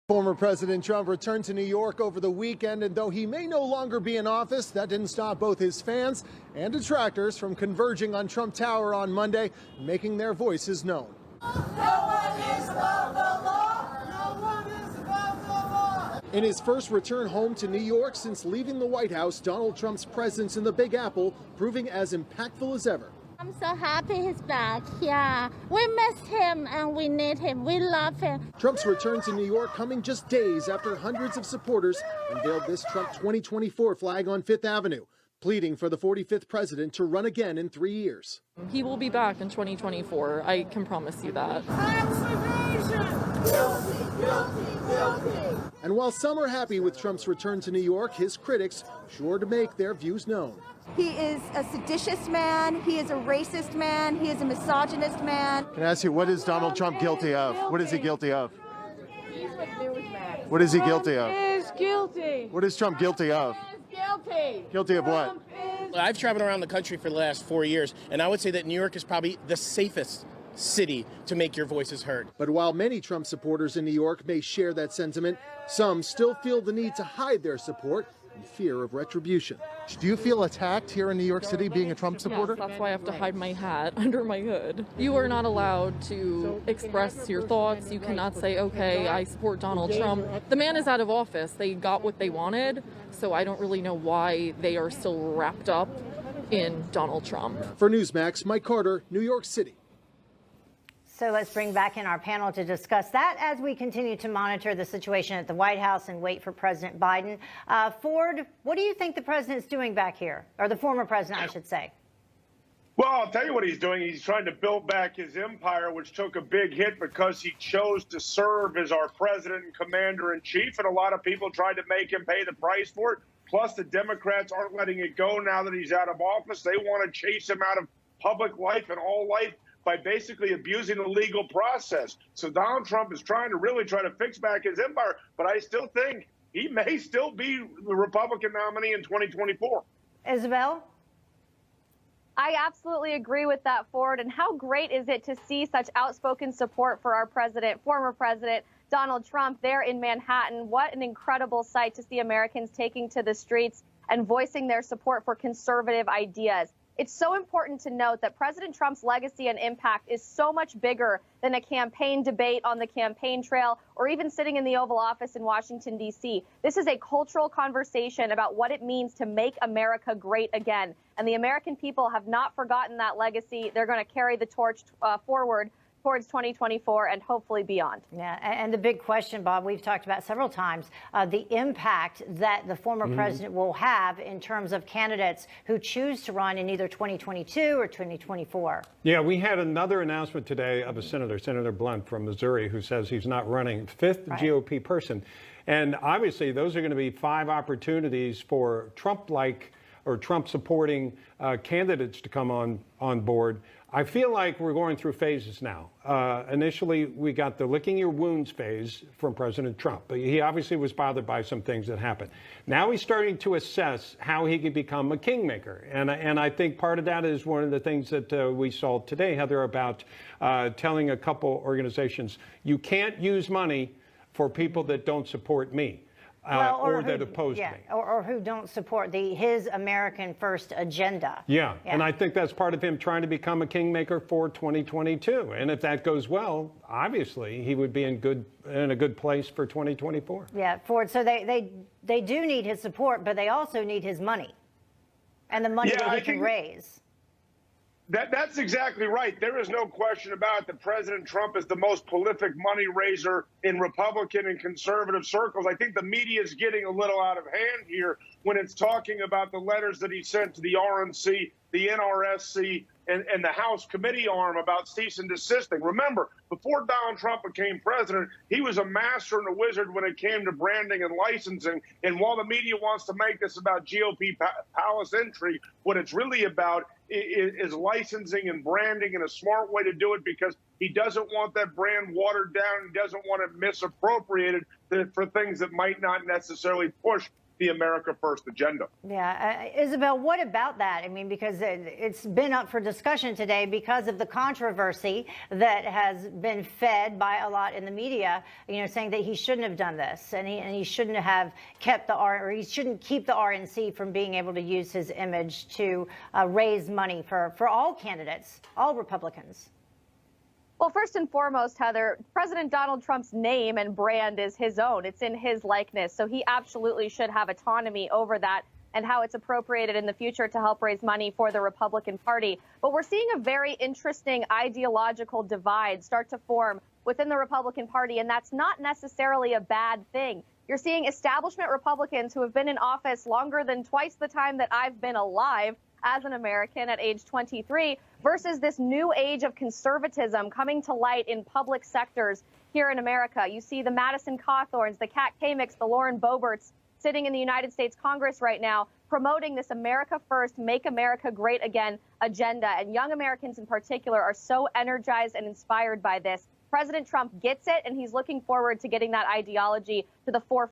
Former President Trump returned to New York over the weekend, and though he may no longer be in office, that didn't stop both his fans and detractors from converging on Trump Tower on Monday, making their voices known. No one is above the law. No one is above the law. In his first return home to New York since leaving the White House, Donald Trump's presence in the Big Apple proving as impactful as ever. I'm so happy he's back. Yeah, we miss him and we need him. We love him. Trump's return to New York coming just days after hundreds of supporters unveiled this Trump 2024 flag on Fifth Avenue, pleading for the 45th president to run again in 3 years. He will be back in 2024. I can promise you that. And while some are happy with Trump's return to New York, his critics sure to make their views known. He is a seditious man. He is a racist man. He is a misogynist man. Can I ask you, what is Donald Trump guilty of? What is he guilty of? What is he guilty of? Is guilty. What is Trump guilty of? Guilty. Guilty of what? I've traveled around the country for the last 4 years, and I would say that New York is probably the safest city to make your voices heard. But while many Trump supporters in New York may share that sentiment, some still feel the need to hide their support in fear of retribution. Do you feel attacked here in New York City being a Trump supporter? Yes, that's why I have to hide my hat under my hood. You are not allowed to express your thoughts. You cannot say, okay, I support Donald Trump. The man is out of office. They got what they wanted, so I don't really know why they are still wrapped up in Donald Trump. For Newsmax, Mike Carter, New York City. So let's bring back in our panel to discuss that as we continue to monitor the situation at the White House and wait for President Biden. Ford, what do you think the president's doing back here? Or the former president, I should say. Well, I'll tell you what he's doing. He's trying to build back his empire, which took a big hit because he chose to serve as our president and commander-in-chief, and a lot of people tried to make him pay the price for it. Plus, the Democrats aren't letting it go now that he's out of office. They want to chase him out of public life and all life by basically abusing the legal process. So Donald Trump is trying to fix back his empire, but I still think he may still be the Republican nominee in 2024. Isabel? I absolutely agree with that, Ford. And how great is it to see such outspoken support for our president, former president, Donald Trump, there in Manhattan. What an incredible sight to see Americans taking to the streets and voicing their support for conservative ideas. It's so important to note that President Trump's legacy and impact is so much bigger than a campaign debate on the campaign trail or even sitting in the Oval Office in Washington, D.C. This is a cultural conversation about what it means to make America great again. And the American people have not forgotten that legacy. They're going to carry the torch forward towards 2024 and hopefully beyond. Yeah, and the big question, Bob, we've talked about several times, the impact that the former president will have in terms of candidates who choose to run in either 2022 or 2024. Yeah, we had another announcement today of a senator, Senator Blunt from Missouri, who says he's not running, fifth GOP person. And obviously, those are going to be 5 opportunities for Trump-like or Trump-supporting candidates to come on board. I feel like we're going through phases now. Initially, we got the licking your wounds phase from President Trump. He obviously was bothered by some things that happened. Now he's starting to assess how he can become a kingmaker. And I think part of that is one of the things that we saw today, Heather, about telling a couple organizations, you can't use money for people that don't support me. Or that oppose me. Or who don't support his American First agenda. Yeah, and I think that's part of him trying to become a kingmaker for 2022. And if that goes well, obviously he would be in a good place for 2024. Yeah, Ford. So they do need his support, but they also need his money and the money that he can raise. That's exactly right. There is no question about it that President Trump is the most prolific money raiser in Republican and conservative circles. I think the media is getting a little out of hand here when it's talking about the letters that he sent to the RNC, the NRSC, and the House committee arm about cease and desisting. Remember, before Donald Trump became president, he was a master and a wizard when it came to branding and licensing. And while the media wants to make this about GOP palace entry, what it's really about is licensing and branding in a smart way to do it, because he doesn't want that brand watered down. He doesn't want it misappropriated for things that might not necessarily push the America First agenda. Yeah. Isabel, what about that? I mean, because it's been up for discussion today because of the controversy that has been fed by a lot in the media, you know, saying that he shouldn't have done this and he shouldn't have kept he shouldn't keep the RNC from being able to use his image to raise money for all candidates, all Republicans. Well, first and foremost, Heather, President Donald Trump's name and brand is his own. It's in his likeness. So he absolutely should have autonomy over that and how it's appropriated in the future to help raise money for the Republican Party. But we're seeing a very interesting ideological divide start to form within the Republican Party, and that's not necessarily a bad thing. You're seeing establishment Republicans who have been in office longer than twice the time that I've been alive as an American at age 23 versus this new age of conservatism coming to light in public sectors here in America. You see the Madison Cawthorns, the Kat Kamiks, the Lauren Boeberts sitting in the United States Congress right now promoting this America First, Make America Great Again agenda. And young Americans in particular are so energized and inspired by this. President Trump gets it, and he's looking forward to getting that ideology to the forefront